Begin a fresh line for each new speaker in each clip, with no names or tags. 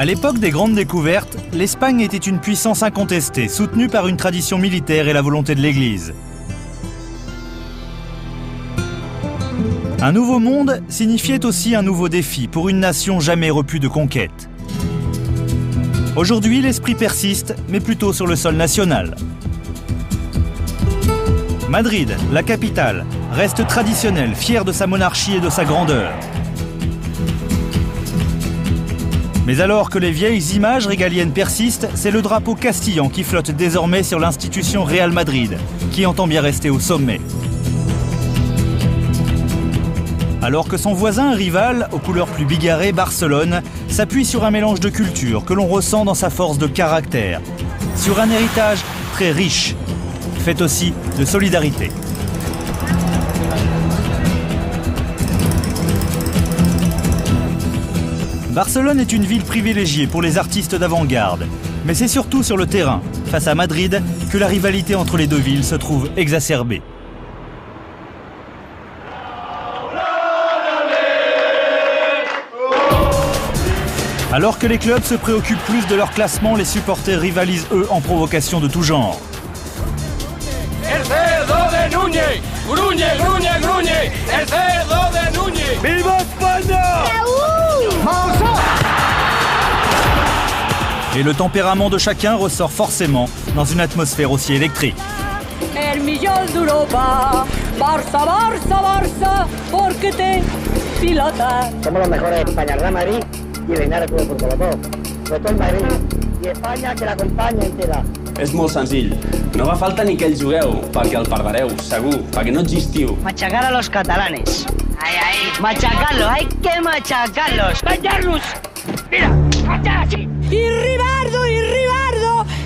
À l'époque des grandes découvertes, l'Espagne était une puissance incontestée, soutenue par une tradition militaire et la volonté de l'Église. Un nouveau monde signifiait aussi un nouveau défi pour une nation jamais repue de conquête. Aujourd'hui, l'esprit persiste, mais plutôt sur le sol national. Madrid, la capitale, reste traditionnelle, fière de sa monarchie et de sa grandeur. Mais alors que les vieilles images régaliennes persistent, c'est le drapeau castillan qui flotte désormais sur l'institution Real Madrid, qui entend bien rester au sommet. Alors que son voisin rival, aux couleurs plus bigarrées, Barcelone, s'appuie sur un mélange de cultures que l'on ressent dans sa force de caractère, sur un héritage très riche, fait aussi de solidarité. Barcelone est une ville privilégiée pour les artistes d'avant-garde, mais c'est surtout sur le terrain, face à Madrid, que la rivalité entre les deux villes se trouve exacerbée. Alors que les clubs se préoccupent plus de leur classement, les supporters rivalisent eux en provocation de tout genre.
El cerdo de Núñez, Núñez, Núñez, Núñez, el cerdo de Núñez. ¡Viva España!
Et le tempérament de chacun ressort forcément dans une atmosphère aussi électrique.
El millón de Europa, Barça, Barça, Barça, porque te pilota.
Somos los mejores de España, Real Madrid y el Linares Club de Fútbol. Sobre todo el Madrid y España que l'acompanya entera.
És molt senzill. No fa falta ni que el jugueu, perquè el perdreu, segur, perquè no existiu.
Machacar a los catalanes. Ahí, ahí. Machacarlos, hay que machacarlos. ¡Callarlos! ¡Mira! ¡Hasta así!
Y Ribardo,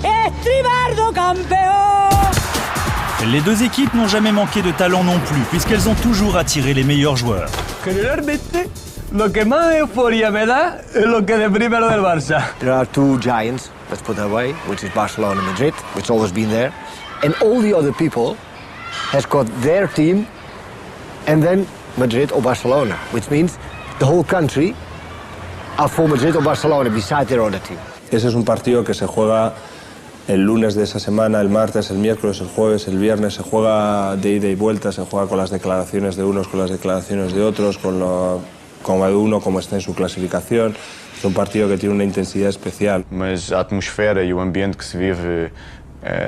Estribardo campeón.
Les deux équipes n'ont jamais manqué de talent non plus, puisqu'elles ont toujours attiré les meilleurs joueurs.
Generalmente, lo que más euforia me da es lo que deprime lo del Barça.
There are two giants, let's put it that way, which is Barcelona and Madrid, which always been there. And all the other people has got their team and then Madrid or Barcelona, which means the whole country are for Madrid or Barcelona beside their other team.
Ese es un partido que se juega el lunes de esa semana, el martes, el miércoles, el jueves, el viernes, se juega de ida y vuelta, se juega con las declaraciones de unos, con las declaraciones de otros, con cada uno como está en su clasificación. Es un partido que tiene una intensidad especial.
Mas a atmosfera e o ambiente que se vive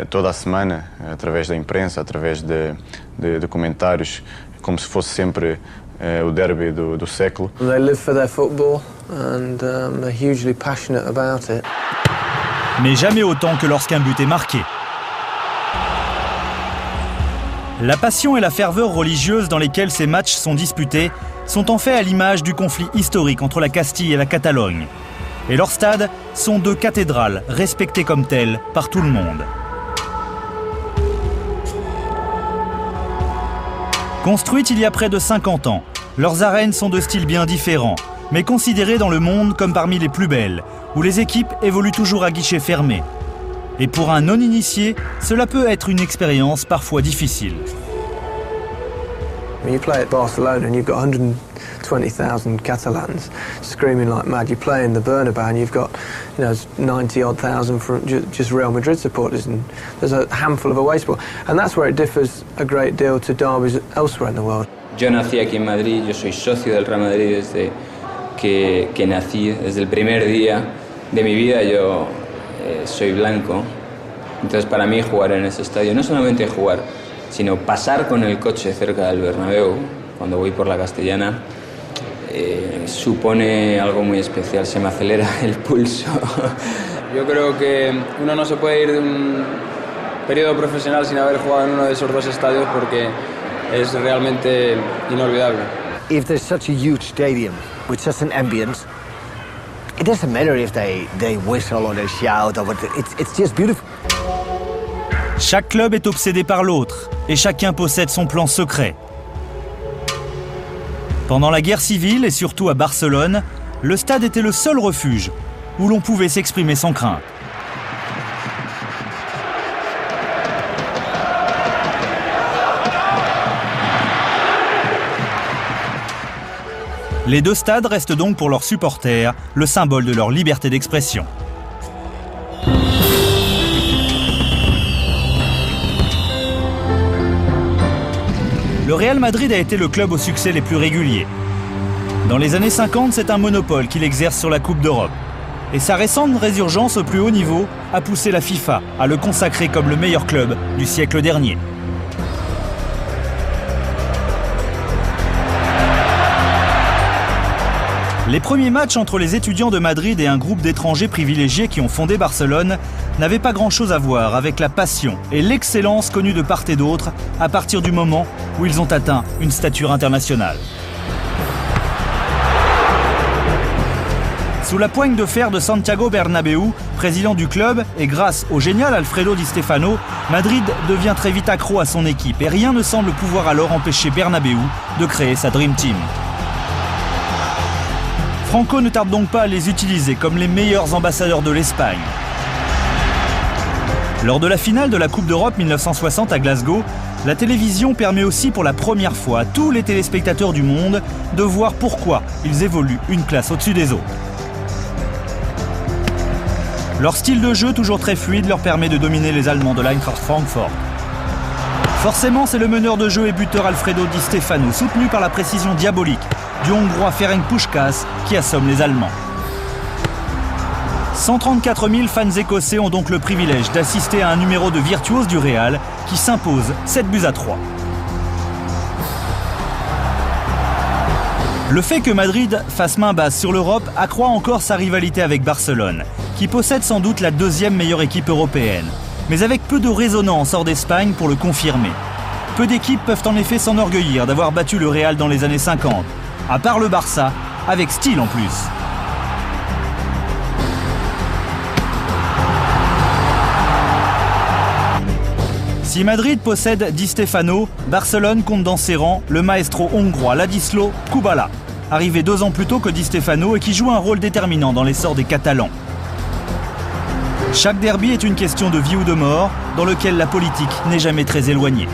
toda a semana, através da imprensa, através de comentários, como se fosse sempre o derby do século.
They live for their football and they're hugely passionate about it.
Mais jamais autant que lorsqu'un but est marqué. La passion et la ferveur religieuse dans lesquelles ces matchs sont disputés sont en fait à l'image du conflit historique entre la Castille et la Catalogne. Et leurs stades sont deux cathédrales respectées comme telles par tout le monde. Construites il y a près de 50 ans, leurs arènes sont de styles bien différents, mais considérées dans le monde comme parmi les plus belles, où les équipes évoluent toujours à guichet fermé. Et pour un non-initié, cela peut être une expérience parfois difficile.
When you play at Barcelona and you've got 120,000 Catalans screaming like mad, you play in the Bernabeu and you've got 90-odd thousand from just Real Madrid supporters, and there's a handful of away supporters. And that's where it differs a great deal to derbies elsewhere in the world.
Yo nací aquí en Madrid, yo soy socio del Real Madrid desde que nací, desde el primer día de mi vida yo soy blanco. Entonces para mí jugar en ese estadio, no solamente jugar, sino pasar con el coche cerca del Bernabéu, cuando voy por la Castellana, supone algo muy especial, se me acelera el pulso.
Yo creo que uno no se puede ir de un periodo profesional sin haber jugado en uno de esos dos estadios porque es realmente inolvidable.
If there's such a huge stadium with such an ambience, it doesn't matter if they whistle or they shout or what, it's just beautiful.
Chaque club est obsédé par l'autre et chacun possède son plan secret. Pendant la guerre civile et surtout à Barcelone, le stade était le seul refuge où l'on pouvait s'exprimer sans crainte. Les deux stades restent donc pour leurs supporters le symbole de leur liberté d'expression. Le Real Madrid a été le club au succès les plus réguliers. Dans les années 50, c'est un monopole qu'il exerce sur la Coupe d'Europe. Et sa récente résurgence au plus haut niveau a poussé la FIFA à le consacrer comme le meilleur club du siècle dernier. Les premiers matchs entre les étudiants de Madrid et un groupe d'étrangers privilégiés qui ont fondé Barcelone n'avaient pas grand-chose à voir avec la passion et l'excellence connues de part et d'autre à partir du moment où ils ont atteint une stature internationale. Sous la poigne de fer de Santiago Bernabéu, président du club, et grâce au génial Alfredo Di Stefano, Madrid devient très vite accro à son équipe et rien ne semble pouvoir alors empêcher Bernabéu de créer sa Dream Team. Franco ne tarde donc pas à les utiliser comme les meilleurs ambassadeurs de l'Espagne. Lors de la finale de la Coupe d'Europe 1960 à Glasgow, la télévision permet aussi pour la première fois à tous les téléspectateurs du monde de voir pourquoi ils évoluent une classe au-dessus des autres. Leur style de jeu toujours très fluide leur permet de dominer les Allemands de l'Eintracht Francfort. Forcément, c'est le meneur de jeu et buteur Alfredo Di Stefano, soutenu par la précision diabolique du Hongrois Ferenc Puskás, qui assomme les Allemands. 134 000 fans écossais ont donc le privilège d'assister à un numéro de virtuose du Real qui s'impose 7-3. Le fait que Madrid fasse main basse sur l'Europe accroît encore sa rivalité avec Barcelone, qui possède sans doute la deuxième meilleure équipe européenne, mais avec peu de résonance hors d'Espagne pour le confirmer. Peu d'équipes peuvent en effet s'enorgueillir d'avoir battu le Real dans les années 50, à part le Barça, avec style en plus. Si Madrid possède Di Stefano, Barcelone compte dans ses rangs le maestro hongrois Ladislau Kubala, arrivé 2 ans plus tôt que Di Stefano et qui joue un rôle déterminant dans l'essor des Catalans. Chaque derby est une question de vie ou de mort, dans lequel la politique n'est jamais très éloignée.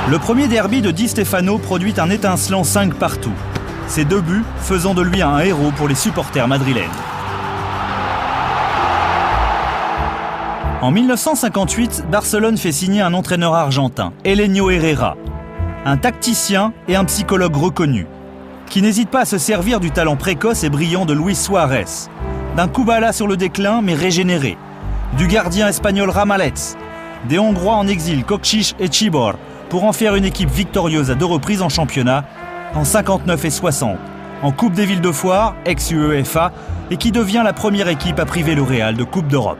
Le premier derby de Di Stefano produit un étincelant 5 partout. Ses 2 buts faisant de lui un héros pour les supporters madrilènes. En 1958, Barcelone fait signer un entraîneur argentin, Helenio Herrera, un tacticien et un psychologue reconnu, qui n'hésite pas à se servir du talent précoce et brillant de Luis Suarez, d'un Kubala sur le déclin mais régénéré, du gardien espagnol Ramallets, des Hongrois en exil Kokcic et Csibor, pour en faire une équipe victorieuse à 2 reprises en championnat, en 59 et 60, en Coupe des Villes de Foire, ex-UEFA, et qui devient la première équipe à priver le Real de Coupe d'Europe.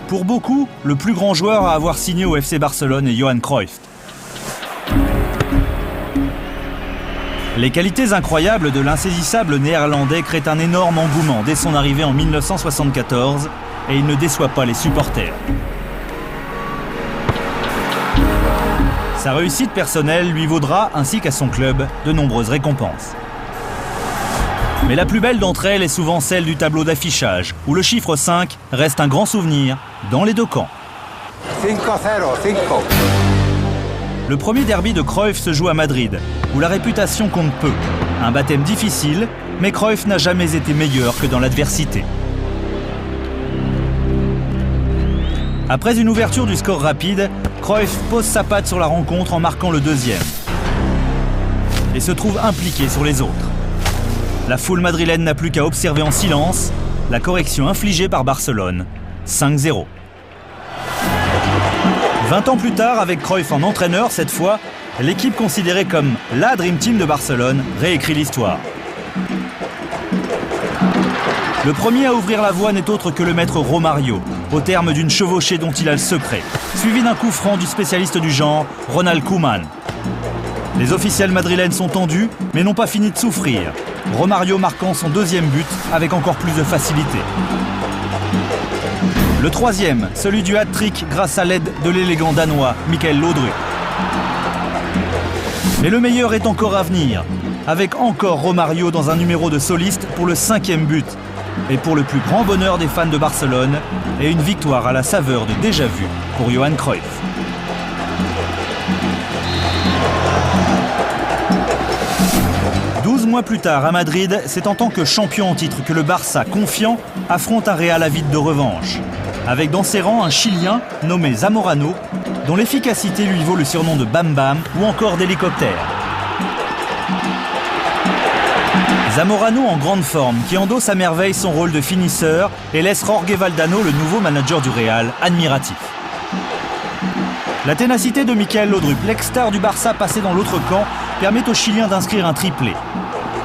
Pour beaucoup, le plus grand joueur à avoir signé au FC Barcelone est Johan Cruyff. Les qualités incroyables de l'insaisissable néerlandais créent un énorme engouement dès son arrivée en 1974 et il ne déçoit pas les supporters. Sa réussite personnelle lui vaudra, ainsi qu'à son club, de nombreuses récompenses. Mais la plus belle d'entre elles est souvent celle du tableau d'affichage, où le chiffre 5 reste un grand souvenir dans les 2 camps.
5-0, 5.
Le premier derby de Cruyff se joue à Madrid, où la réputation compte peu. Un baptême difficile, mais Cruyff n'a jamais été meilleur que dans l'adversité. Après une ouverture du score rapide, Cruyff pose sa patte sur la rencontre en marquant le 2e. Et se trouve impliqué sur les autres. La foule madrilène n'a plus qu'à observer en silence la correction infligée par Barcelone. 5-0. 20 ans plus tard, avec Cruyff en entraîneur cette fois, l'équipe considérée comme la Dream Team de Barcelone réécrit l'histoire. Le premier à ouvrir la voie n'est autre que le maître Romario, au terme d'une chevauchée dont il a le secret, suivi d'un coup franc du spécialiste du genre, Ronald Koeman. Les officiels madrilènes sont tendus, mais n'ont pas fini de souffrir. Romario marquant son 2e but avec encore plus de facilité. Le 3e, celui du hat-trick grâce à l'aide de l'élégant danois Michael Laudrup. Mais le meilleur est encore à venir, avec encore Romario dans un numéro de soliste pour le 5e but. Et pour le plus grand bonheur des fans de Barcelone, et une victoire à la saveur de déjà-vu pour Johan Cruyff. mois plus tard, à Madrid, c'est en tant que champion en titre que le Barça, confiant, affronte un Real avide de revanche. Avec dans ses rangs un Chilien nommé Zamorano, dont l'efficacité lui vaut le surnom de Bam Bam ou encore d'hélicoptère. Zamorano en grande forme, qui endosse à merveille son rôle de finisseur et laisse Jorge Valdano, le nouveau manager du Real, admiratif. La ténacité de Michael Laudrup, l'ex-star du Barça passé dans l'autre camp, permet aux Chiliens d'inscrire un triplé.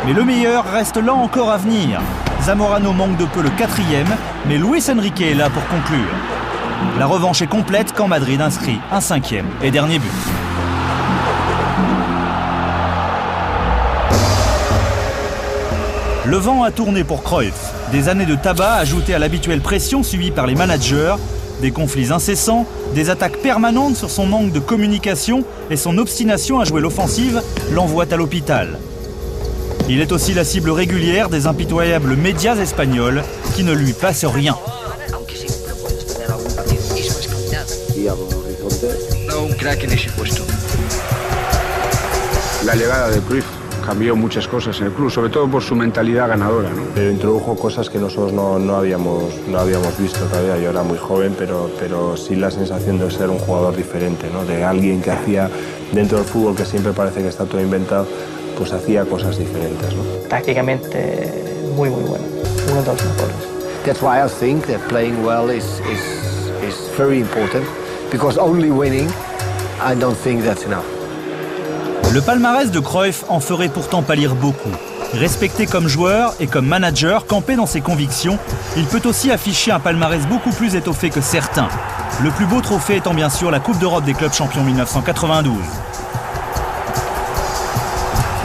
Mais le meilleur reste là encore à venir. Zamorano manque de peu le 4e, mais Luis Enrique est là pour conclure. La revanche est complète quand Madrid inscrit un 5e et dernier but. Le vent a tourné pour Cruyff. Des années de tabac ajoutées à l'habituelle pression subie par les managers, des conflits incessants, des attaques permanentes sur son manque de communication et son obstination à jouer l'offensive l'envoient à l'hôpital. Il est aussi la cible régulière des impitoyables médias espagnols qui ne lui passent rien.
La llegada de Cruyff cambió muchas cosas en el club, sobre todo por su mentalidad ganadora, ¿no?
Pero introdujo cosas que nosotros no habíamos visto todavía. Yo era muy joven, pero sí la sensación de ser un jugador diferente, ¿no? De alguien que hacía dentro del fútbol, que siempre parece que está todo inventado, pues hacía cosas diferentes, ¿no?
Tácticamente muy bueno, uno de los mejores.
That's why I think that playing well is very important, because only winning, I don't think that's enough.
Le palmarès de Cruyff en ferait pourtant pâlir beaucoup. Respecté comme joueur et comme manager, campé dans ses convictions, il peut aussi afficher un palmarès beaucoup plus étoffé que certains. Le plus beau trophée étant bien sûr la Coupe d'Europe des clubs champions 1992.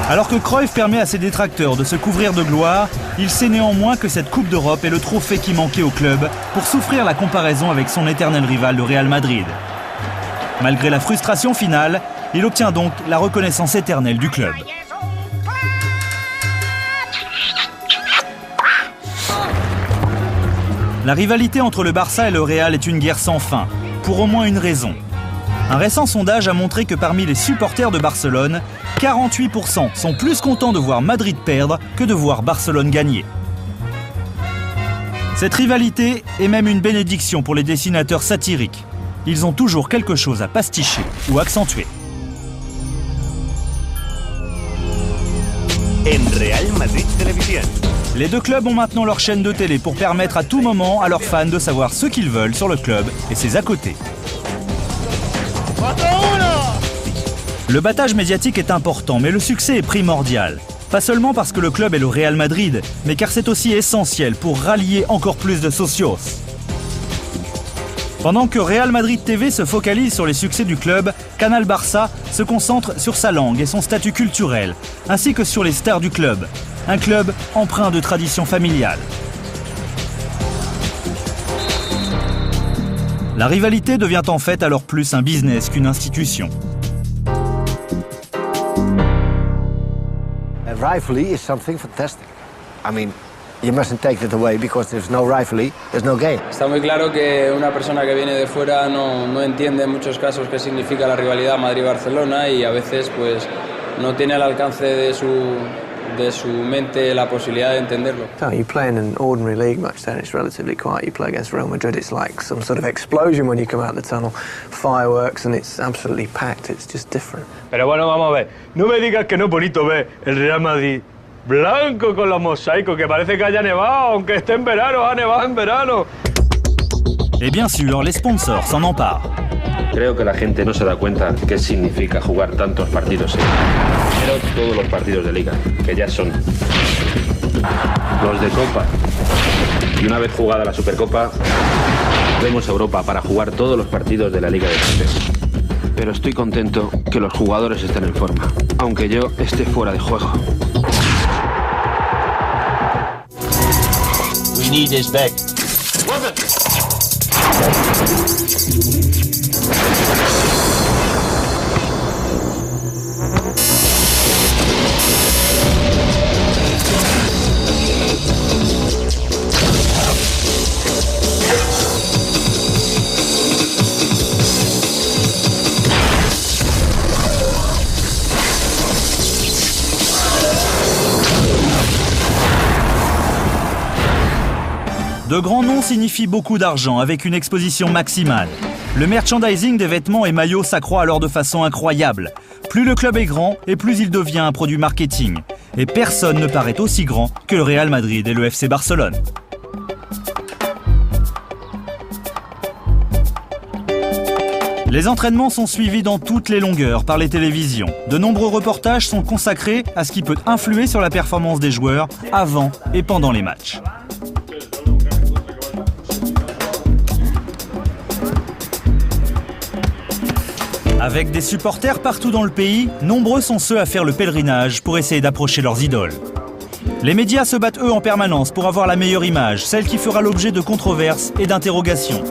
Alors que Cruyff permet à ses détracteurs de se couvrir de gloire, il sait néanmoins que cette Coupe d'Europe est le trophée qui manquait au club pour souffrir la comparaison avec son éternel rival, le Real Madrid. Malgré la frustration finale, il obtient donc la reconnaissance éternelle du club. La rivalité entre le Barça et le Real est une guerre sans fin, pour au moins une raison. Un récent sondage a montré que parmi les supporters de Barcelone, 48% sont plus contents de voir Madrid perdre que de voir Barcelone gagner. Cette rivalité est même une bénédiction pour les dessinateurs satiriques. Ils ont toujours quelque chose à pasticher ou accentuer.
En Real Madrid Televisión.
Les deux clubs ont maintenant leur chaîne de télé pour permettre à tout moment à leurs fans de savoir ce qu'ils veulent sur le club et ses à côté. Le battage médiatique est important, mais le succès est primordial. Pas seulement parce que le club est le Real Madrid, mais car c'est aussi essentiel pour rallier encore plus de socios. Pendant que Real Madrid TV se focalise sur les succès du club, Canal Barça se concentre sur sa langue et son statut culturel, ainsi que sur les stars du club. Un club empreint de tradition familiale. La rivalité devient en fait alors plus un business qu'une institution.
A rivalry is something fantastic. I mean, you mustn't take that away, because there's no rivalry, there's no game.
Está muy claro que una persona que viene de fuera no entiende en muchos casos qué significa la rivalidad Madrid-Barcelona y a veces pues no tiene al alcance de su mente la posibilidad de entenderlo.
So you play in an ordinary league match then, it's relatively quiet. You play against Real Madrid, it's like some sort of explosion when you come out the tunnel. Fireworks, and it's absolutely packed, it's just different.
Pero bueno, vamos a ver, no me digas que no es bonito ver el Real Madrid blanco con los mosaicos, que parece que haya nevado, aunque esté en verano, ha nevado en verano.
Et bien sûr, les sponsors s'en emparent.
Creo que la gente no se da cuenta qué significa jugar tantos partidos seguidos. Pero todos los partidos de Liga, que ya son los de Copa. Y una vez jugada la Supercopa, vemos a Europa para jugar todos los partidos de la Liga de Campeones. Pero estoy contento que los jugadores estén en forma, aunque yo esté fuera de juego.
We need his back.
De grands noms signifient beaucoup d'argent avec une exposition maximale. Le merchandising des vêtements et maillots s'accroît alors de façon incroyable. Plus le club est grand et plus il devient un produit marketing. Et personne ne paraît aussi grand que le Real Madrid et le FC Barcelone. Les entraînements sont suivis dans toutes les longueurs par les télévisions. De nombreux reportages sont consacrés à ce qui peut influer sur la performance des joueurs avant et pendant les matchs. Avec des supporters partout dans le pays, nombreux sont ceux à faire le pèlerinage pour essayer d'approcher leurs idoles. Les médias se battent eux en permanence pour avoir la meilleure image, celle qui fera l'objet de controverses et d'interrogations.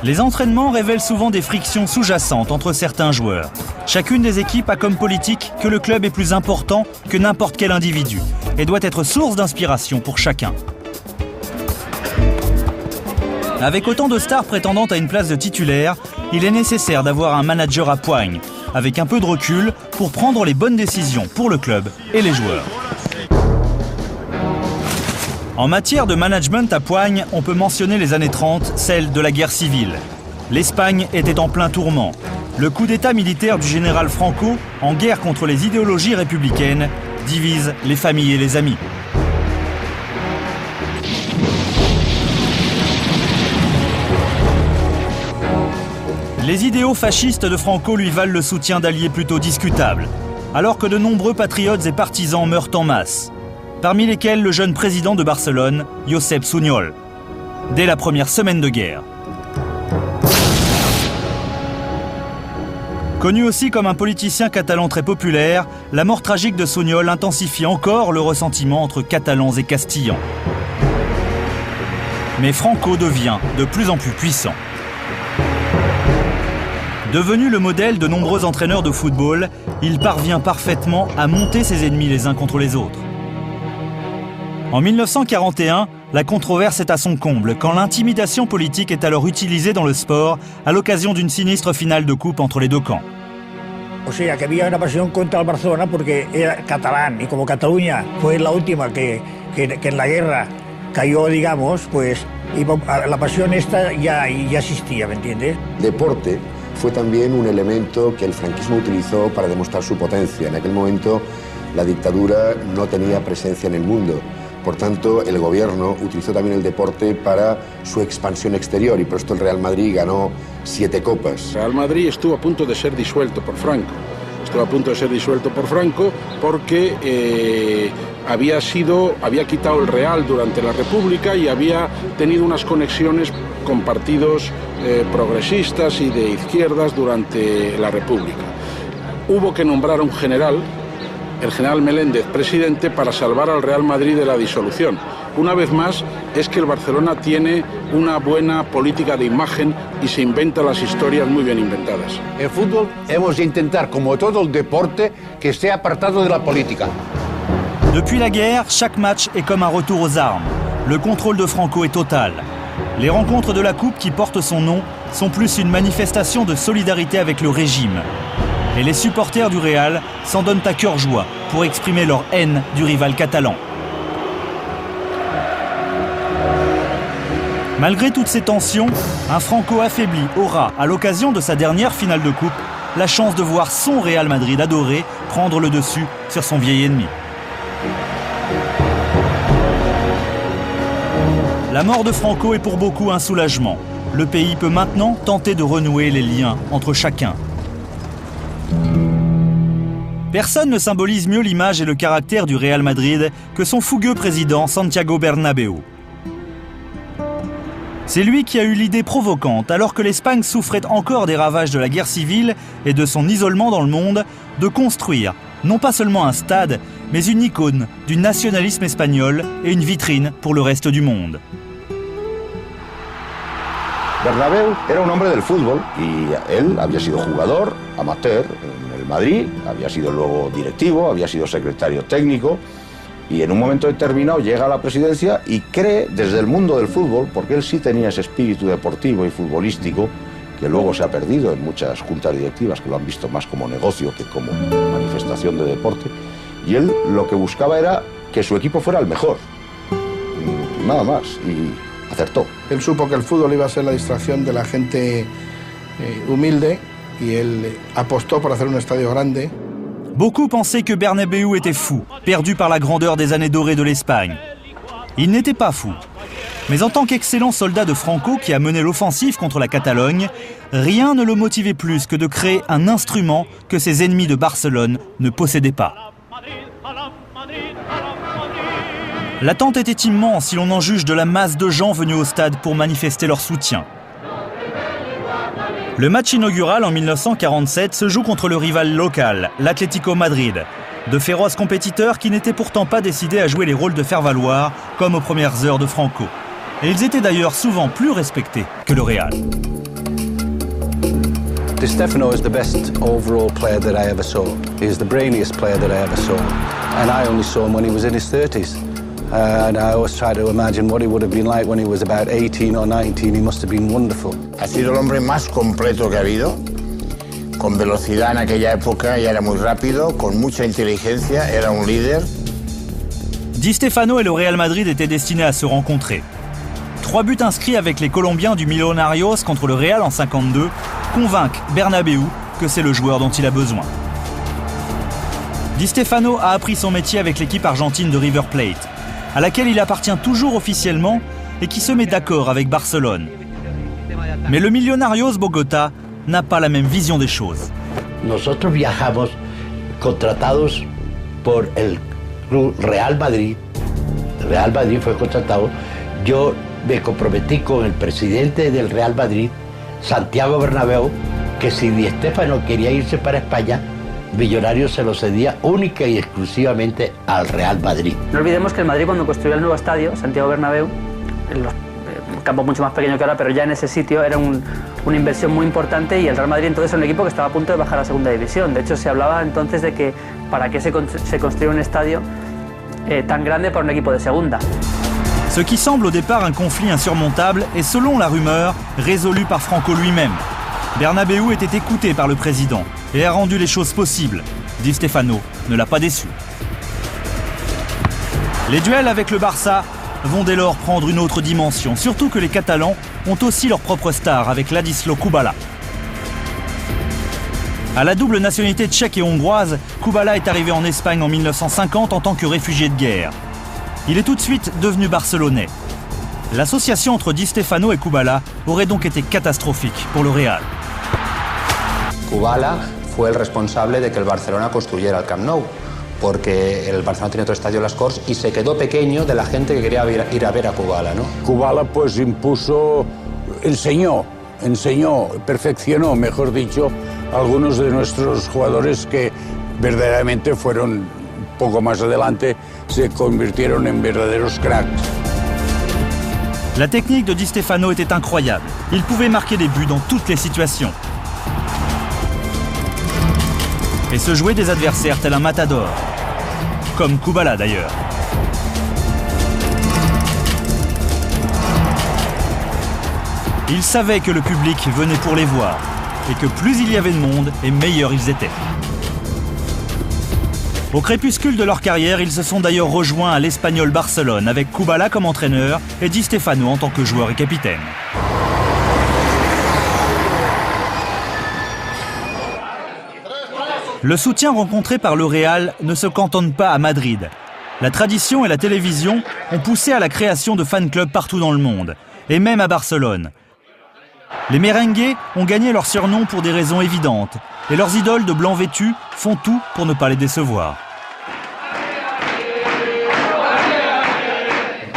Les entraînements révèlent souvent des frictions sous-jacentes entre certains joueurs. Chacune des équipes a comme politique que le club est plus important que n'importe quel individu et doit être source d'inspiration pour chacun. Avec autant de stars prétendant à une place de titulaire, il est nécessaire d'avoir un manager à poigne, avec un peu de recul pour prendre les bonnes décisions pour le club et les joueurs. En matière de management à poigne, on peut mentionner les années 30, celle de la guerre civile. L'Espagne était en plein tourment. Le coup d'état militaire du général Franco, en guerre contre les idéologies républicaines, divise les familles et les amis. Les idéaux fascistes de Franco lui valent le soutien d'alliés plutôt discutables, alors que de nombreux patriotes et partisans meurent en masse. Parmi lesquels le jeune président de Barcelone, Josep Sunyol, dès la première semaine de guerre. Connu aussi comme un politicien catalan très populaire, la mort tragique de Sunyol intensifie encore le ressentiment entre Catalans et Castillans. Mais Franco devient de plus en plus puissant. Devenu le modèle de nombreux entraîneurs de football, il parvient parfaitement à monter ses ennemis les uns contre les autres. En 1941, la controverse est à son comble quand l'intimidation politique est alors utilisée dans le sport à l'occasion d'une sinistre finale de coupe entre les deux camps.
O sea, que había una pasión contra el Barcelona porque era catalán y como Cataluña fue la última que en la guerra cayó, digamos, pues la pasión esta ya existía, ¿me entiendes?
Deporte fue también un elemento que el franquismo utilizó para demostrar su potencia. En aquel momento la dictadura no tenía presencia en el mundo. Por tanto, el gobierno utilizó también el deporte para su expansión exterior y por esto el Real Madrid ganó 7 copas.
Real Madrid estuvo a punto de ser disuelto por Franco. Estuvo a punto de ser disuelto por Franco porque había quitado el Real durante la República y había tenido unas conexiones con partidos progresistas y de izquierdas durante la República. Hubo que nombrar a un general, el general Meléndez, presidente, para salvar al Real Madrid de la disolución. Una vez más, es que el Barcelona tiene una buena política de imagen y se inventa las historias muy bien inventadas.
El fútbol hemos de intentar, como todo el deporte, que esté apartado de la política.
Depuis la guerre, chaque match est comme un retour aux armes. Le contrôle de Franco est total. Les rencontres de la Coupe qui portent son nom sont plus une manifestation de solidarité avec le régime. Et les supporters du Real s'en donnent à cœur joie pour exprimer leur haine du rival catalan. Malgré toutes ces tensions, un Franco affaibli aura, à l'occasion de sa dernière finale de coupe, la chance de voir son Real Madrid adoré prendre le dessus sur son vieil ennemi. La mort de Franco est pour beaucoup un soulagement. Le pays peut maintenant tenter de renouer les liens entre chacun. Personne ne symbolise mieux l'image et le caractère du Real Madrid que son fougueux président Santiago Bernabéu. C'est lui qui a eu l'idée provocante, alors que l'Espagne souffrait encore des ravages de la guerre civile et de son isolement dans le monde, de construire non pas seulement un stade, mais une icône du nationalisme espagnol et une vitrine pour le reste du monde.
Bernabéu era un hombre del fútbol y él había sido jugador amateur en el Madrid, había sido luego directivo, había sido secretario técnico Y en un momento determinado llega a la presidencia y cree desde el mundo del fútbol, porque él sí tenía ese espíritu deportivo y futbolístico, que luego se ha perdido en muchas juntas directivas que lo han visto más como negocio que como manifestación de deporte, y él lo que buscaba era que su equipo fuera el mejor, nada más, y acertó.
Él supo que el fútbol iba a ser la distracción de la gente humilde y él apostó por hacer un estadio grande.
Beaucoup pensaient que Bernabéu était fou, perdu par la grandeur des années dorées de l'Espagne. Il n'était pas fou. Mais en tant qu'excellent soldat de Franco qui a mené l'offensive contre la Catalogne, rien ne le motivait plus que de créer un instrument que ses ennemis de Barcelone ne possédaient pas. L'attente était immense si l'on en juge de la masse de gens venus au stade pour manifester leur soutien. Le match inaugural en 1947 se joue contre le rival local, l'Atlético Madrid. De féroces compétiteurs qui n'étaient pourtant pas décidés à jouer les rôles de faire-valoir comme aux premières heures de Franco. Et ils étaient d'ailleurs souvent plus respectés que le Real.
Di Stefano is the best overall player that I ever saw. He is the brainiest player that I ever saw. And I only saw him when he was in his 30s. And I always try to imagine what he would have been like when he was about 18 or 19. He must have been wonderful.
Ha sido el hombre más completo que ha habido, con velocidad en aquella época, y era muy rápido, con mucha inteligencia, era un líder.
Di Stefano et le Real Madrid étaient destinés à se rencontrer. 3 buts inscrits avec les Colombiens du Millonarios contre le Real en 52 convainquent Bernabéu que c'est le joueur dont il a besoin. Di Stefano a appris son métier avec l'équipe argentine de River Plate, à laquelle il appartient toujours officiellement et qui se met d'accord avec Barcelone. Mais le Millonarios Bogotá n'a pas la même vision des choses.
Nosotros viajamos contratados por el club Real Madrid. El Real Madrid fue contratado. Yo me comprometí con el presidente del Real Madrid, Santiago Bernabéu, que si Di Stefano quería irse para España, Millonarios se lo cedía única y exclusivamente al Real Madrid.
No olvidemos que el Madrid, cuando construyó el nuevo estadio, Santiago Bernabéu, un campo mucho más pequeño que ahora, pero ya en ese sitio era una inversión muy importante, y el Real Madrid entonces era un equipo que estaba a punto de bajar a la segunda división. De hecho, se hablaba entonces de que para qué se construyera un estadio tan grande para un equipo de segunda.
Ce qui semble au départ un conflit insurmontable est, selon la rumeur, résolu par Franco lui-même. Bernabéu était écouté par le président et a rendu les choses possibles. Di Stefano ne l'a pas déçu. Les duels avec le Barça vont dès lors prendre une autre dimension, surtout que les Catalans ont aussi leur propre star avec Ladislau Kubala. À la double nationalité tchèque et hongroise, Kubala est arrivé en Espagne en 1950 en tant que réfugié de guerre. Il est tout de suite devenu barcelonais. L'association entre Di Stefano et Kubala aurait donc été catastrophique pour le Real.
Kubala fue el responsable de que el Barcelona construyera el Camp Nou, porque el Barcelona tenía otro estadio, Las Corts, y se quedó pequeño de la gente que quería ir a ver a Kubala, ¿no?
Kubala pues enseñó, perfeccionó, mejor dicho, algunos de nuestros jugadores que verdaderamente fueron un poco más adelante, se convirtieron en verdaderos cracks.
La technique de Di Stefano était incroyable. Il pouvait marquer des buts dans toutes les situations. Et se jouer des adversaires tel un matador. Comme Kubala d'ailleurs. Il savait que le public venait pour les voir, et que plus il y avait de monde, et meilleurs ils étaient. Au crépuscule de leur carrière, ils se sont d'ailleurs rejoints à l'Espagnol Barcelone, avec Kubala comme entraîneur et Di Stefano en tant que joueur et capitaine. Le soutien rencontré par le Real ne se cantonne pas à Madrid. La tradition et la télévision ont poussé à la création de fan-clubs partout dans le monde, et même à Barcelone. Les merengues ont gagné leur surnom pour des raisons évidentes, et leurs idoles de blanc vêtus font tout pour ne pas les décevoir.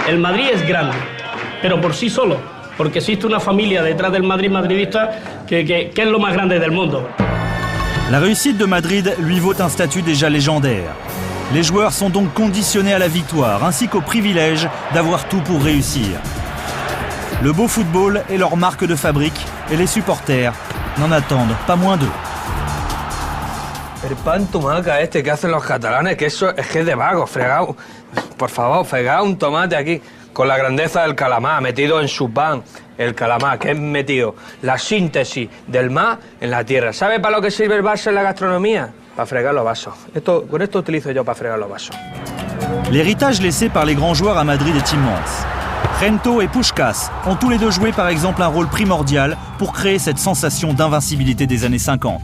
El Madrid es grande, pero por sí solo, porque existe una familia detrás del Madrid madridista que es lo más grande del mundo.
La réussite de Madrid lui vaut un statut déjà légendaire. Les joueurs sont donc conditionnés à la victoire, ainsi qu'au privilège d'avoir tout pour réussir. Le beau football est leur marque de fabrique, et les supporters n'en attendent pas moins d'eux.
El pan tumaca este que hacen los catalanes, que eso es que es de vago, fregado.
por favor, fregar un tomate aquí, con la grandeza del calamar, metido en su pan. El calamar, que es metido la síntesis del mar en la tierra. ¿Sabe para lo que sirve el vaso en la gastronomía? Para fregar los vasos. Con esto utilizo yo para fregar los vasos.
L'héritage laissé par les grands joueurs à Madrid est immense. Gento et Puskás ont tous les deux joué par exemple un rôle primordial pour créer cette sensation d'invincibilité des années 50.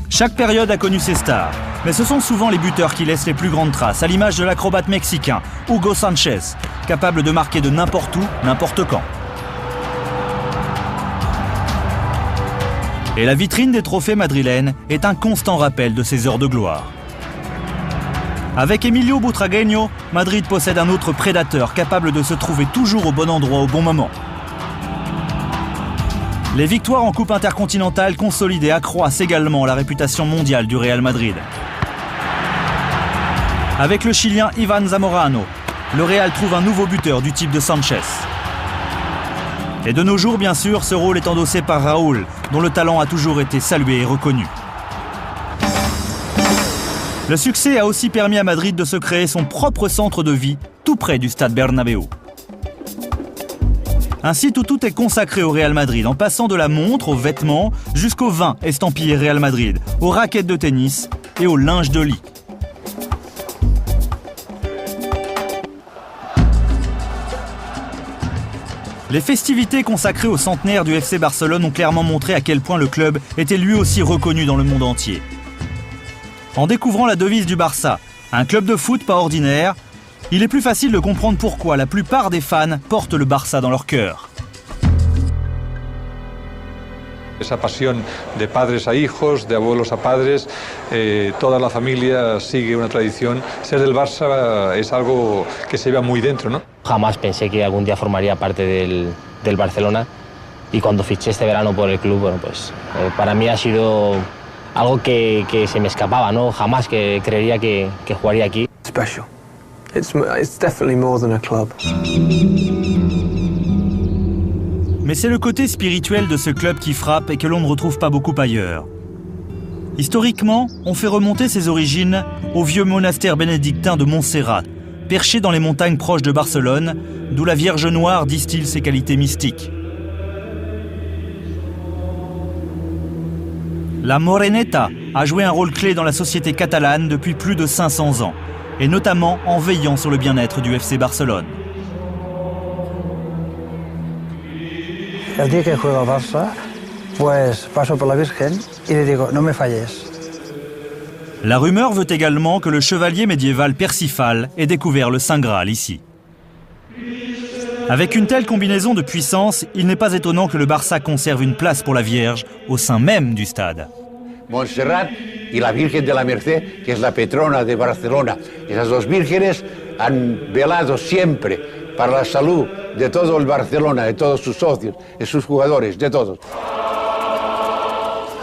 Chaque période a connu ses stars, mais ce sont souvent les buteurs qui laissent les plus grandes traces, à l'image de l'acrobate mexicain Hugo Sánchez, capable de marquer de n'importe où, n'importe quand. Et la vitrine des trophées madrilènes est un constant rappel de ces heures de gloire. Avec Emilio Butragueño, Madrid possède un autre prédateur capable de se trouver toujours au bon endroit au bon moment. Les victoires en Coupe intercontinentale consolident et accroissent également la réputation mondiale du Real Madrid. Avec le Chilien Iván Zamorano, le Real trouve un nouveau buteur du type de Sánchez. Et de nos jours, bien sûr, ce rôle est endossé par Raúl, dont le talent a toujours été salué et reconnu. Le succès a aussi permis à Madrid de se créer son propre centre de vie, tout près du stade Bernabéu. Un site où tout est consacré au Real Madrid, en passant de la montre aux vêtements jusqu'au vin estampillé Real Madrid, aux raquettes de tennis et au linge de lit. Les festivités consacrées au centenaire du FC Barcelone ont clairement montré à quel point le club était lui aussi reconnu dans le monde entier. En découvrant la devise du Barça, un club de foot pas ordinaire, il est plus facile de comprendre pourquoi la plupart des fans portent le Barça dans leur cœur.
Esa pasión de padres a hijos, de abuelos a padres, toda la familia sigue una tradición. Ser del Barça es algo que se lleva muy dentro, ¿no?
Jamás pensé que algún día formaría parte del Barcelona y cuando fiché este verano por el club, bueno, pues para mí ha sido algo que se me escapaba, ¿no? Jamás que creería que jugaría aquí.
Special. It's definitely more than a club.
Mais c'est le côté spirituel de ce club qui frappe et que l'on ne retrouve pas beaucoup ailleurs. Historiquement, on fait remonter ses origines au vieux monastère bénédictin de Montserrat, perché dans les montagnes proches de Barcelone, d'où la Vierge Noire distille ses qualités mystiques. La Moreneta a joué un rôle clé dans la société catalane depuis plus de 500 ans, et notamment en veillant sur le bien-être du FC Barcelone.
El día que juego al Barça, pues paso por la Virgen y le digo, no me falles.
La rumeur veut également que le chevalier médiéval Percival ait découvert le Saint Graal ici. Avec une telle combinaison de puissance, il n'est pas étonnant que le Barça conserve une place pour la Vierge au sein même du stade.
Montserrat y la Virgen de la Merced, que es la patrona de Barcelona. Esas dos vírgenes han velado siempre para la salud de todo el Barcelona, de todos sus socios, de sus jugadores, de todos.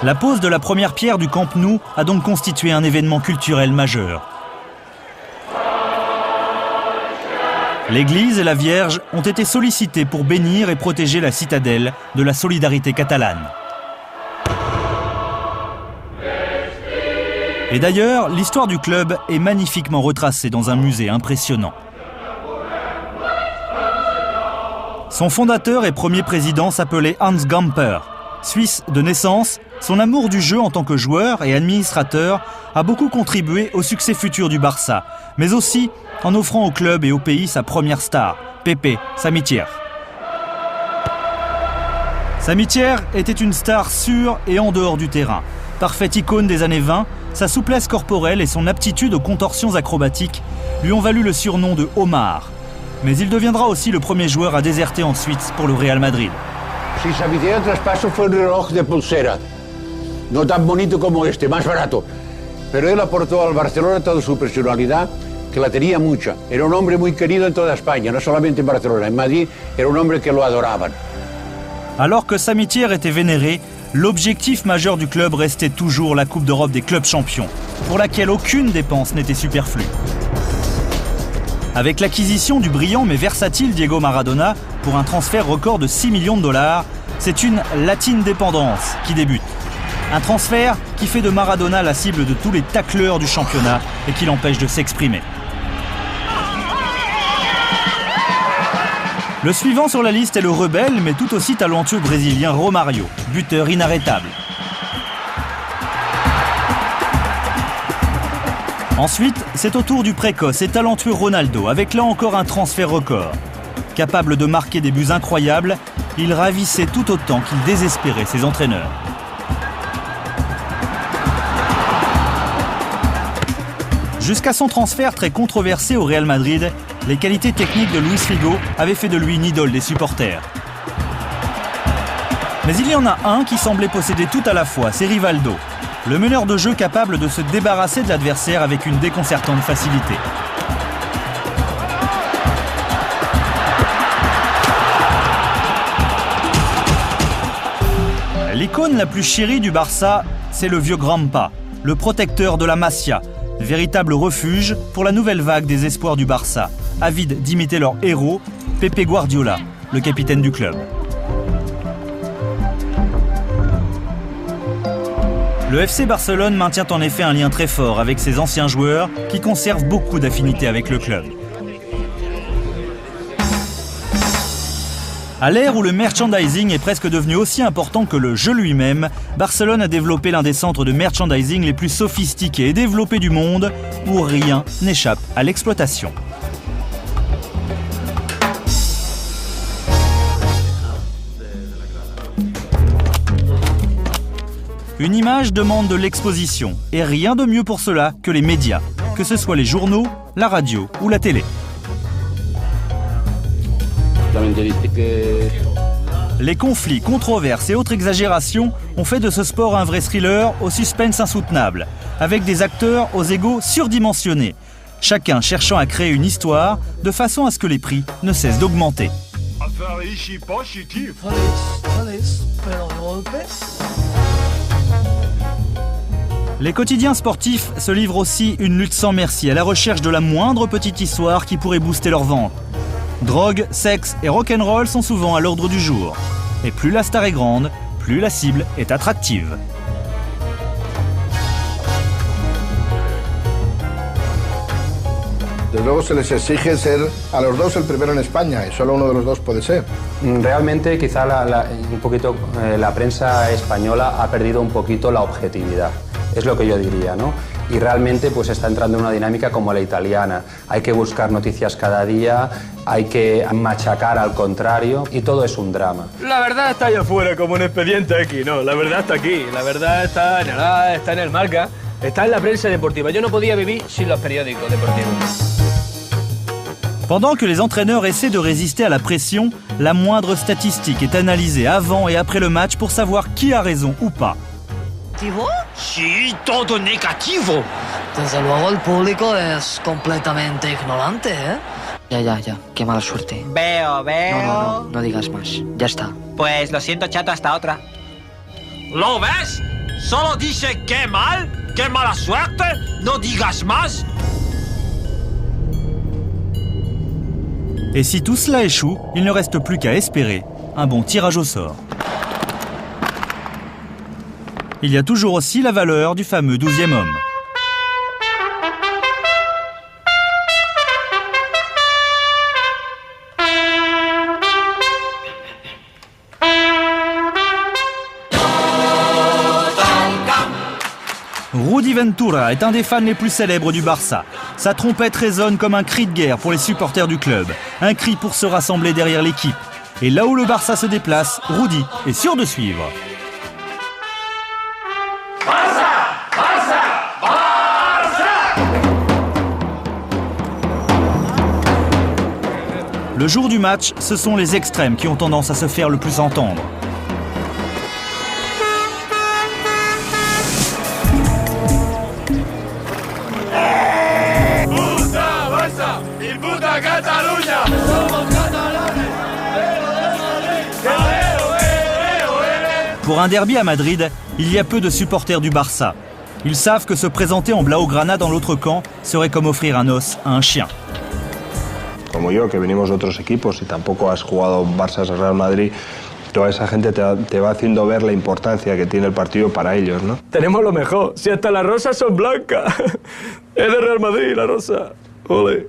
La pose de la première pierre du Camp Nou a donc constitué un événement culturel majeur. L'Église et la Vierge ont été sollicités pour bénir et protéger la citadelle de la solidarité catalane. Et d'ailleurs, l'histoire du club est magnifiquement retracée dans un musée impressionnant. Son fondateur et premier président s'appelait Hans Gamper. Suisse de naissance, son amour du jeu en tant que joueur et administrateur a beaucoup contribué au succès futur du Barça, mais aussi en offrant au club et au pays sa première star, Pepe Samitier. Samitier était une star sur et en dehors du terrain. Parfaite icône des années 20, sa souplesse corporelle et son aptitude aux contorsions acrobatiques lui ont valu le surnom de Omar. Mais il deviendra aussi le premier joueur à déserter ensuite pour le Real Madrid.
Si Samitier el traspaso fue un reloj de pulsera, no tan bonito como este, más barato, pero él aportó al Barcelona toda su personalidad, que la tenía mucha. Era un hombre muy querido en toda España, no solamente en Barcelona, en Madrid era un hombre que lo adoraban.
Alors que Samitier était vénéré, l'objectif majeur du club restait toujours la Coupe d'Europe des clubs champions, pour laquelle aucune dépense n'était superflue. Avec l'acquisition du brillant mais versatile Diego Maradona pour un transfert record de 6 millions de $, c'est une latine dépendance qui débute. Un transfert qui fait de Maradona la cible de tous les tacleurs du championnat et qui l'empêche de s'exprimer. Le suivant sur la liste est le rebelle mais tout aussi talentueux brésilien Romario, buteur inarrêtable. Ensuite, c'est au tour du précoce et talentueux Ronaldo, avec là encore un transfert record. Capable de marquer des buts incroyables, il ravissait tout autant qu'il désespérait ses entraîneurs. Jusqu'à son transfert très controversé au Real Madrid, les qualités techniques de Luis Figo avaient fait de lui une idole des supporters. Mais il y en a un qui semblait posséder tout à la fois, c'est Rivaldo, le meneur de jeu capable de se débarrasser de l'adversaire avec une déconcertante facilité. L'icône la plus chérie du Barça, c'est le vieux Grampa, le protecteur de la Masia, véritable refuge pour la nouvelle vague des espoirs du Barça, avides d'imiter leur héros, Pepe Guardiola, le capitaine du club. Le FC Barcelone maintient en effet un lien très fort avec ses anciens joueurs qui conservent beaucoup d'affinités avec le club. À l'ère où le merchandising est presque devenu aussi important que le jeu lui-même, Barcelone a développé l'un des centres de merchandising les plus sophistiqués et développés du monde, où rien n'échappe à l'exploitation. Une image demande de l'exposition, et rien de mieux pour cela que les médias, que ce soit les journaux, la radio ou la télé. Les conflits, controverses et autres exagérations ont fait de ce sport un vrai thriller au suspense insoutenable, avec des acteurs aux égos surdimensionnés, chacun cherchant à créer une histoire de façon à ce que les prix ne cessent d'augmenter. Les quotidiens sportifs se livrent aussi une lutte sans merci à la recherche de la moindre petite histoire qui pourrait booster leur vente. Drogue, sexe et rock'n'roll sont souvent à l'ordre du jour. Et plus la star est grande, plus la cible est attractive.
Desde luego se les exige ser a los dos el primero en España y solo uno de los dos puede ser.
Realmente quizá un poquito la prensa española ha perdido un poquito la objetividad, es lo que yo diría, ¿no? Y realmente pues está entrando en una dinámica como la italiana. Hay que buscar noticias cada día, hay que machacar al contrario y todo es un drama.
La verdad está allá afuera como un expediente X, no, la verdad está aquí, la verdad está en el A, está en el Marca, está en la prensa deportiva. Yo no podía vivir sin los periódicos deportivos.
Pendant que les entraîneurs essaient de résister à la pression, la moindre statistique est analysée avant et après le match pour savoir qui a raison ou pas.
Sí, todo negativo. Desde luego el público es completamente ignorante, ¿eh?
Ya, qué mala suerte.
Veo.
No digas más, ya está.
Pues lo siento, chato, hasta otra. ¿Lo ves? Solo dice qué mal, qué mala suerte, no digas más.
Et si tout cela échoue, il ne reste plus qu'à espérer un bon tirage au sort. Il y a toujours aussi la valeur du fameux 12e homme. Rudy Ventura est un des fans les plus célèbres du Barça. Sa trompette résonne comme un cri de guerre pour les supporters du club. Un cri pour se rassembler derrière l'équipe. Et là où le Barça se déplace, Rudy est sûr de suivre. Le jour du match, ce sont les extrêmes qui ont tendance à se faire le plus entendre. Pour un derby à Madrid, il y a peu de supporters du Barça. Ils savent que se présenter en blaugrana dans l'autre camp serait comme offrir un os à un chien.
Como yo, que venimos de otros equipos y tampoco has jugado Barça Real Madrid,
Toda esa gente te va haciendo ver la importancia que tiene el partido para ellos, ¿no?
Tenemos lo mejor, si hasta las rosas son blancas. Es de Real Madrid, la rosa. Olé.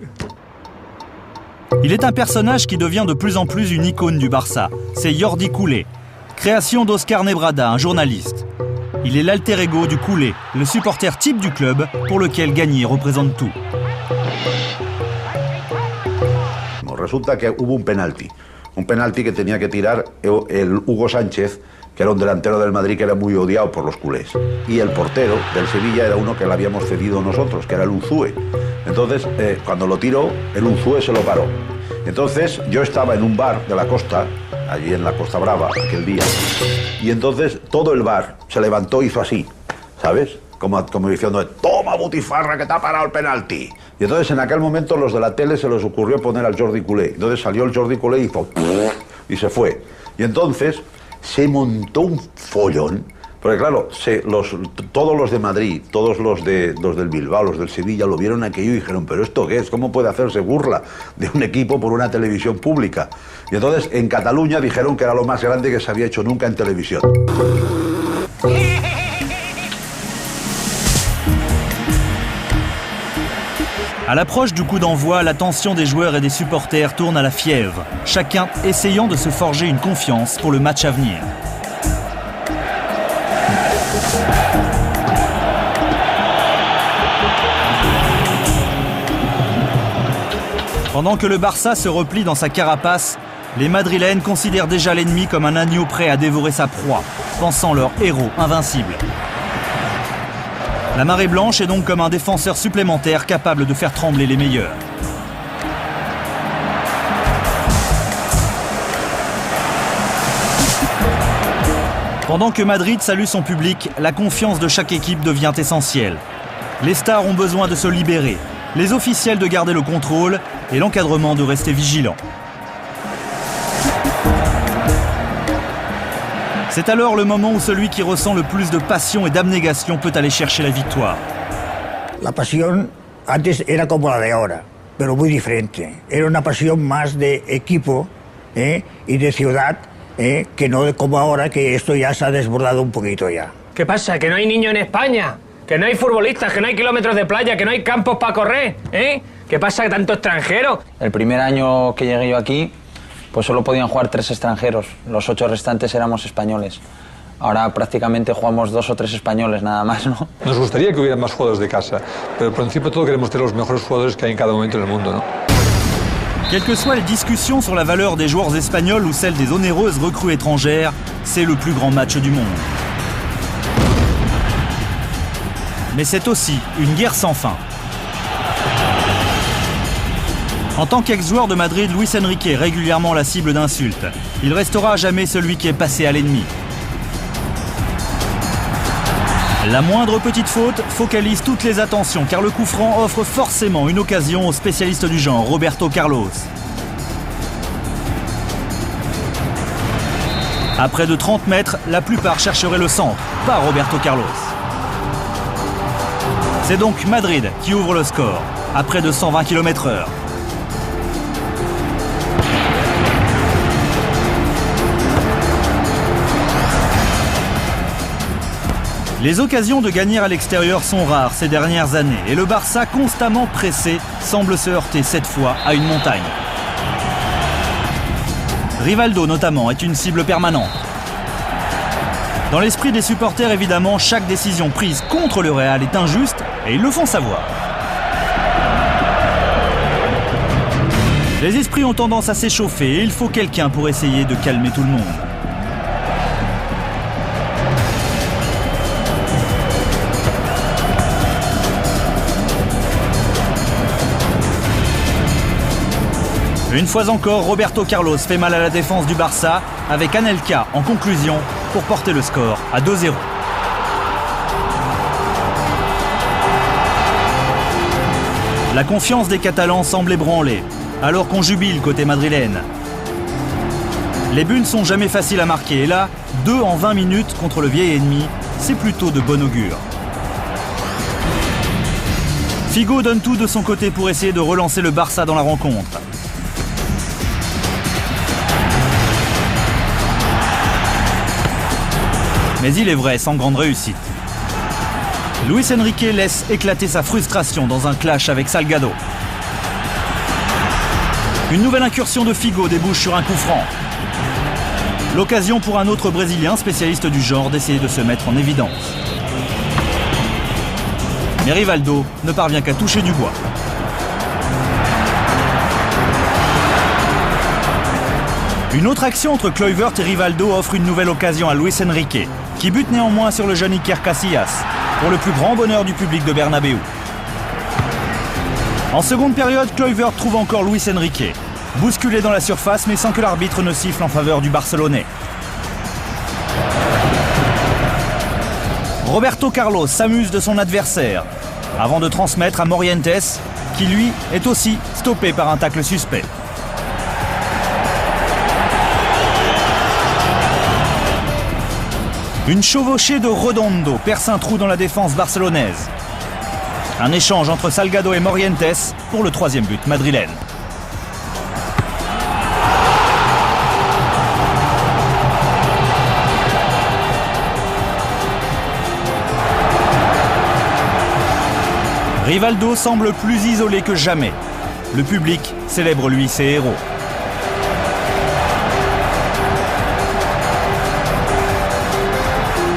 Il est un personnage qui devient de plus en plus une icône du Barça. C'est Jordi Koulé, création d'Oscar Nebrada, un journaliste. Il est l'alter ego du Koulé, le supporter type du club pour lequel gagner représente tout.
Resulta que hubo un penalti que tenía que tirar el Hugo Sánchez, que era un delantero del Madrid que era muy odiado por los culés. Y el portero del Sevilla era uno que le habíamos cedido nosotros, que era el Unzúe. Entonces, cuando lo tiró, el Unzúe se lo paró. Entonces, yo estaba en un bar de la costa, allí en la Costa Brava, aquel día, y entonces todo el bar se levantó y hizo así, ¿sabes? Como diciendo, toma butifarra que te ha parado el penalti. Y entonces en aquel momento los de la tele se les ocurrió poner al Jordi Koulé. Entonces salió el Jordi Koulé y hizo y se fue. Y entonces se montó un follón, porque claro, todos los de Madrid, todos los del Bilbao, los del Sevilla, lo vieron aquello y dijeron, ¿pero esto qué es? ¿Cómo puede hacerse burla de un equipo por una televisión pública? Y entonces en Cataluña dijeron que era lo más grande que se había hecho nunca en televisión.
À l'approche du coup d'envoi, l'attention des joueurs et des supporters tourne à la fièvre, chacun essayant de se forger une confiance pour le match à venir. Pendant que le Barça se replie dans sa carapace, les Madrilènes considèrent déjà l'ennemi comme un agneau prêt à dévorer sa proie, pensant leur héros invincible. La marée blanche est donc comme un défenseur supplémentaire capable de faire trembler les meilleurs. Pendant que Madrid salue son public, la confiance de chaque équipe devient essentielle. Les stars ont besoin de se libérer, les officiels de garder le contrôle et l'encadrement de rester vigilant. C'est alors le moment où celui qui ressent le plus de passion et d'abnégation peut aller chercher la victoire.
La pasión antes era como la de ahora, pero muy diferente. Era una pasión más de equipo y de ciudad, que no como ahora, que esto ya se ha desbordado un poquito ya.
¿Qué pasa? ¿Que no hay niños en España? ¿Que no hay futbolistas? ¿Que no hay kilómetros de playa? ¿Que no hay campos para correr? ¿Qué pasa? ¿Tanto extranjero?
El primer año que llegué yo aquí, pues solo podían jugar 3 extranjeros, los 8 restantes éramos españoles. Ahora prácticamente jugamos 2 o 3 españoles nada más, ¿no?
Nos gustaría que hubiera más jugadores de casa, pero al principio todo queremos tener los mejores jugadores que hay en cada momento en el mundo, ¿no?
Quelle que soit les discussions sur la valeur des joueurs espagnols ou celle des onéreuses recrues étrangères, c'est le plus grand match du monde. Mais c'est aussi une guerre sans fin. En tant qu'ex-joueur de Madrid, Luis Enrique est régulièrement la cible d'insultes. Il restera à jamais celui qui est passé à l'ennemi. La moindre petite faute focalise toutes les attentions car le coup franc offre forcément une occasion au spécialiste du genre, Roberto Carlos. À près de 30 mètres, la plupart chercheraient le centre, pas Roberto Carlos. C'est donc Madrid qui ouvre le score, à près de 120 km/h. Les occasions de gagner à l'extérieur sont rares ces dernières années et le Barça, constamment pressé, semble se heurter cette fois à une montagne. Rivaldo notamment est une cible permanente. Dans l'esprit des supporters évidemment, chaque décision prise contre le Real est injuste et ils le font savoir. Les esprits ont tendance à s'échauffer et il faut quelqu'un pour essayer de calmer tout le monde. Une fois encore, Roberto Carlos fait mal à la défense du Barça, avec Anelka en conclusion pour porter le score à 2-0. La confiance des Catalans semble ébranlée, alors qu'on jubile côté madrilène. Les buts ne sont jamais faciles à marquer, et là, 2 en 20 minutes contre le vieil ennemi, c'est plutôt de bon augure. Figo donne tout de son côté pour essayer de relancer le Barça dans la rencontre. Mais il est vrai, sans grande réussite. Luis Enrique laisse éclater sa frustration dans un clash avec Salgado. Une nouvelle incursion de Figo débouche sur un coup franc. L'occasion pour un autre Brésilien spécialiste du genre d'essayer de se mettre en évidence. Mais Rivaldo ne parvient qu'à toucher du bois. Une autre action entre Kluivert et Rivaldo offre une nouvelle occasion à Luis Enrique, qui bute néanmoins sur le jeune Iker Casillas, pour le plus grand bonheur du public de Bernabéu. En seconde période, Kluivert trouve encore Luis Enrique, bousculé dans la surface mais sans que l'arbitre ne siffle en faveur du Barcelonais. Roberto Carlos s'amuse de son adversaire, avant de transmettre à Morientes, qui lui est aussi stoppé par un tacle suspect. Une chevauchée de Redondo perce un trou dans la défense barcelonaise. Un échange entre Salgado et Morientes pour le 3e but madrilène. Rivaldo semble plus isolé que jamais. Le public célèbre lui ses héros.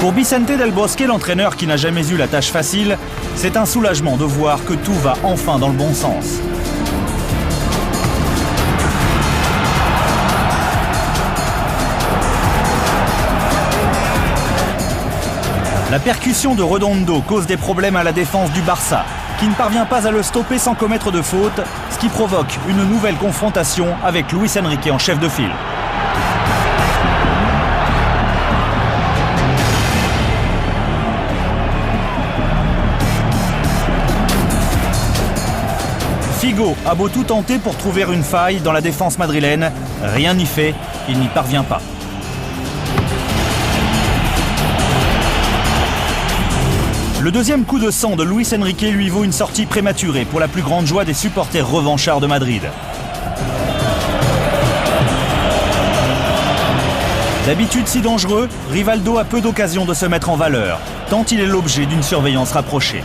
Pour Vicente Del Bosque, l'entraîneur qui n'a jamais eu la tâche facile, c'est un soulagement de voir que tout va enfin dans le bon sens. La percussion de Redondo cause des problèmes à la défense du Barça, qui ne parvient pas à le stopper sans commettre de faute, ce qui provoque une nouvelle confrontation avec Luis Enrique en chef de file. Figo a beau tout tenter pour trouver une faille dans la défense madrilène, rien n'y fait, il n'y parvient pas. Le deuxième coup de sang de Luis Enrique lui vaut une sortie prématurée pour la plus grande joie des supporters revanchards de Madrid. D'habitude si dangereux, Rivaldo a peu d'occasions de se mettre en valeur, tant il est l'objet d'une surveillance rapprochée.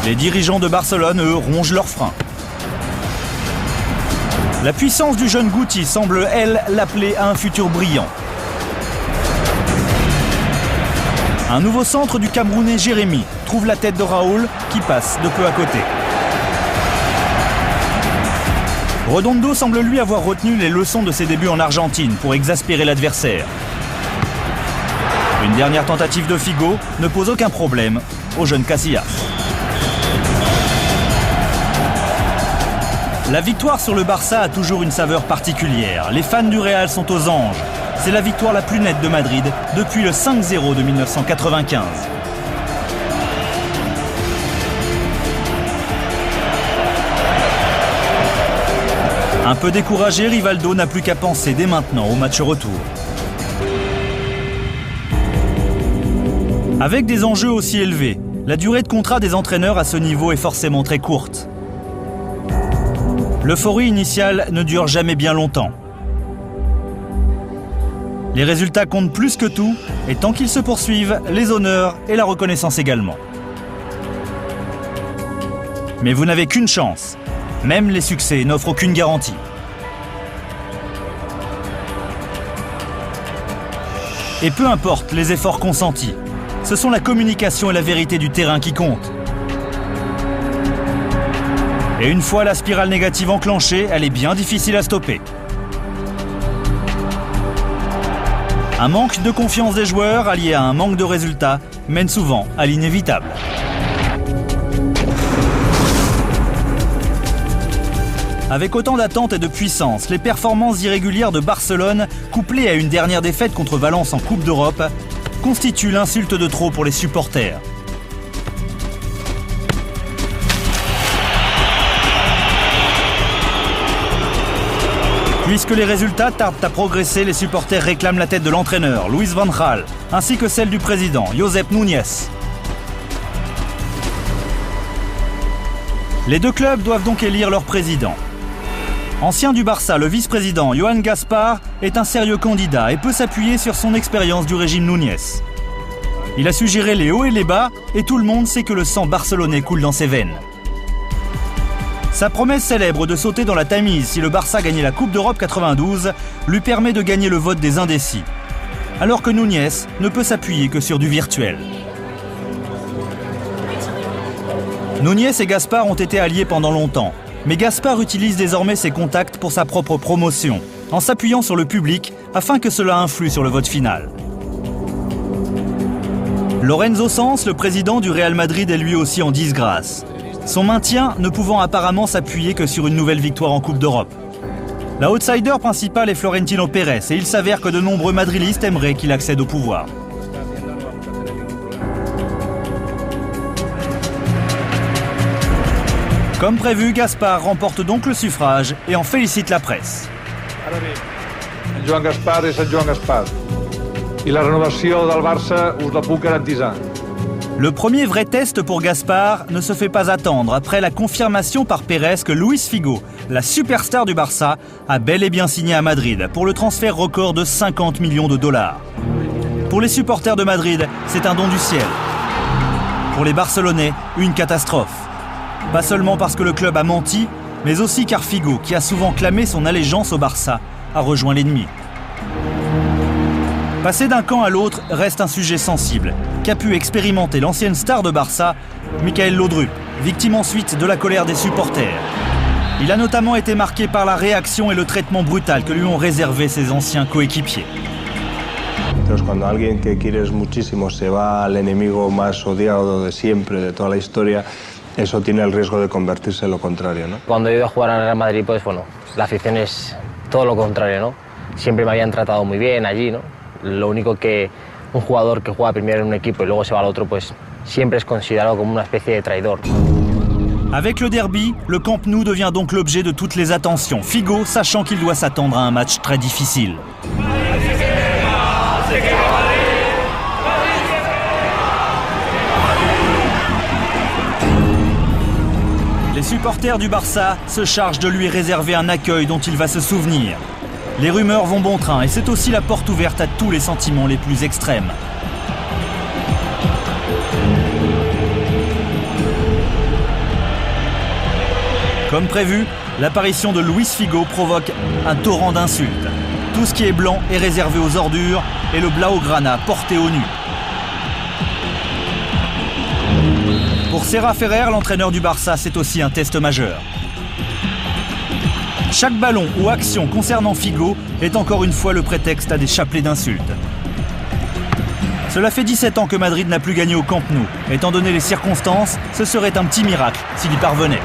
Les dirigeants de Barcelone, eux, rongent leurs freins. La puissance du jeune Guti semble, elle, l'appeler à un futur brillant. Un nouveau centre du Camerounais Jérémy trouve la tête de Raúl qui passe de peu à côté. Redondo semble lui avoir retenu les leçons de ses débuts en Argentine pour exaspérer l'adversaire. Une dernière tentative de Figo ne pose aucun problème au jeune Casillas. La victoire sur le Barça a toujours une saveur particulière. Les fans du Real sont aux anges. C'est la victoire la plus nette de Madrid depuis le 5-0 de 1995. Un peu découragé, Rivaldo n'a plus qu'à penser dès maintenant au match retour. Avec des enjeux aussi élevés, la durée de contrat des entraîneurs à ce niveau est forcément très courte. L'euphorie initiale ne dure jamais bien longtemps. Les résultats comptent plus que tout, et tant qu'ils se poursuivent, les honneurs et la reconnaissance également. Mais vous n'avez qu'une chance. Même les succès n'offrent aucune garantie. Et peu importe les efforts consentis, ce sont la communication et la vérité du terrain qui comptent. Et une fois la spirale négative enclenchée, elle est bien difficile à stopper. Un manque de confiance des joueurs, allié à un manque de résultats, mène souvent à l'inévitable. Avec autant d'attentes et de puissance, les performances irrégulières de Barcelone, couplées à une dernière défaite contre Valence en Coupe d'Europe, constituent l'insulte de trop pour les supporters. Puisque les résultats tardent à progresser, les supporters réclament la tête de l'entraîneur, Luis van Gaal, ainsi que celle du président, Josep Núñez. Les deux clubs doivent donc élire leur président. Ancien du Barça, le vice-président Joan Gaspar est un sérieux candidat et peut s'appuyer sur son expérience du régime Núñez. Il a su gérer les hauts et les bas et tout le monde sait que le sang barcelonais coule dans ses veines. Sa promesse célèbre de sauter dans la Tamise si le Barça gagnait la Coupe d'Europe 92 lui permet de gagner le vote des indécis, alors que Núñez ne peut s'appuyer que sur du virtuel. Núñez et Gaspar ont été alliés pendant longtemps, mais Gaspar utilise désormais ses contacts pour sa propre promotion, en s'appuyant sur le public afin que cela influe sur le vote final. Lorenzo Sanz, le président du Real Madrid, est lui aussi en disgrâce. Son maintien ne pouvant apparemment s'appuyer que sur une nouvelle victoire en Coupe d'Europe. La outsider principale est Florentino Pérez et il s'avère que de nombreux madrilistes aimeraient qu'il accède au pouvoir. Comme prévu, Gaspar remporte donc le suffrage et en félicite la presse.
Joan Gaspar és en Joan Gaspar. I la renovació del Barça us la puc garantitzar.
Le premier vrai test pour Gaspar ne se fait pas attendre après la confirmation par Pérez que Luis Figo, la superstar du Barça, a bel et bien signé à Madrid pour le transfert record de 50 millions de dollars. Pour les supporters de Madrid, c'est un don du ciel. Pour les Barcelonais, une catastrophe. Pas seulement parce que le club a menti, mais aussi car Figo, qui a souvent clamé son allégeance au Barça, a rejoint l'ennemi. Passer d'un camp à l'autre reste un sujet sensible, qu'a pu expérimenter l'ancienne star de Barça, Michael Laudrup, victime ensuite de la colère des supporters. Il a notamment été marqué par la réaction et le traitement brutal que lui ont réservé ses anciens coéquipiers.
Entonces, cuando alguien que quieres muchísimo se va al enemigo más odiado de siempre, de toda la historia, eso tiene el riesgo de convertirse en lo contrario, ¿no?
Cuando he ido a jugar al Real Madrid, pues bueno, la afición es todo lo contrario, ¿no? Siempre me habían tratado muy bien allí, ¿no? Lo único que un jugador que juega primero en un equipo y luego se va al otro, pues siempre es considerado como una especie de traidor.
Avec le derby, le Camp Nou devient donc l'objet de toutes les attentions. Figo, sachant qu'il doit s'attendre à un match très difficile. Les supporters du Barça se chargent de lui réserver un accueil dont il va se souvenir. Les rumeurs vont bon train et c'est aussi la porte ouverte à tous les sentiments les plus extrêmes. Comme prévu, l'apparition de Luis Figo provoque un torrent d'insultes. Tout ce qui est blanc est réservé aux ordures et le blaugrana porté au nu. Pour Serra Ferrer, l'entraîneur du Barça, c'est aussi un test majeur. Chaque ballon ou action concernant Figo est encore une fois le prétexte à des chapelets d'insultes. Cela fait 17 ans que Madrid n'a plus gagné au Camp Nou. Étant donné les circonstances, ce serait un petit miracle s'il y parvenait.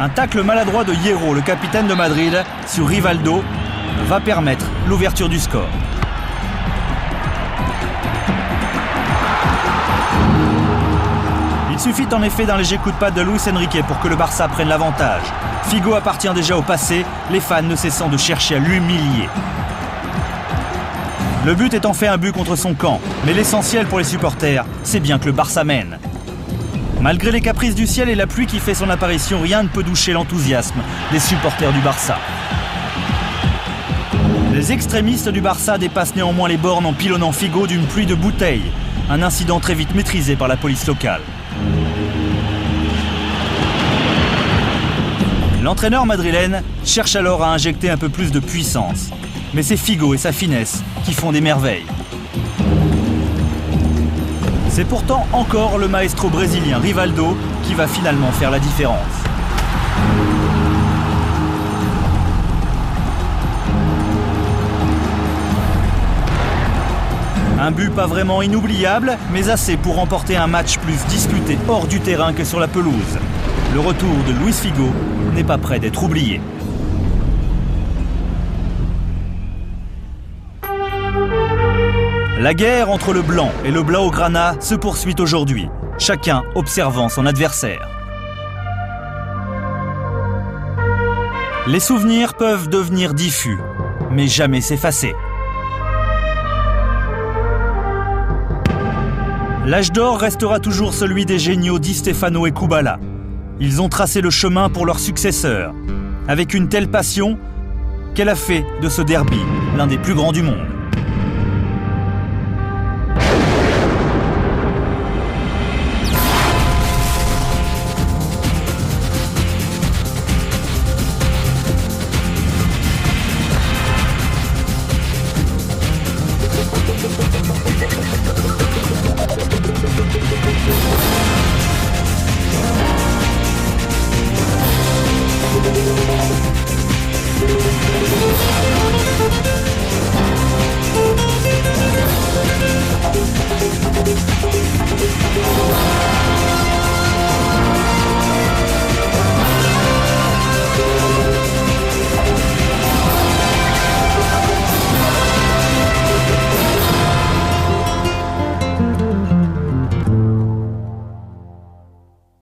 Un tacle maladroit de Hierro, le capitaine de Madrid, sur Rivaldo, va permettre l'ouverture du score. Il suffit en effet d'un léger coup de patte de Luis Enrique pour que le Barça prenne l'avantage. Figo appartient déjà au passé, les fans ne cessant de chercher à l'humilier. Le but est en fait un but contre son camp, mais l'essentiel pour les supporters, c'est bien que le Barça mène. Malgré les caprices du ciel et la pluie qui fait son apparition, rien ne peut doucher l'enthousiasme des supporters du Barça. Les extrémistes du Barça dépassent néanmoins les bornes en pilonnant Figo d'une pluie de bouteilles, un incident très vite maîtrisé par la police locale. L'entraîneur madrilène cherche alors à injecter un peu plus de puissance. Mais c'est Figo et sa finesse qui font des merveilles. C'est pourtant encore le maestro brésilien Rivaldo qui va finalement faire la différence. Un but pas vraiment inoubliable, mais assez pour remporter un match plus disputé hors du terrain que sur la pelouse. Le retour de Luis Figo n'est pas près d'être oublié. La guerre entre le blanc et le blaugrana se poursuit aujourd'hui, chacun observant son adversaire. Les souvenirs peuvent devenir diffus, mais jamais s'effacer. L'âge d'or restera toujours celui des géniaux Di Stefano et Kubala. Ils ont tracé le chemin pour leur successeur, avec une telle passion qu'elle a fait de ce derby l'un des plus grands du monde.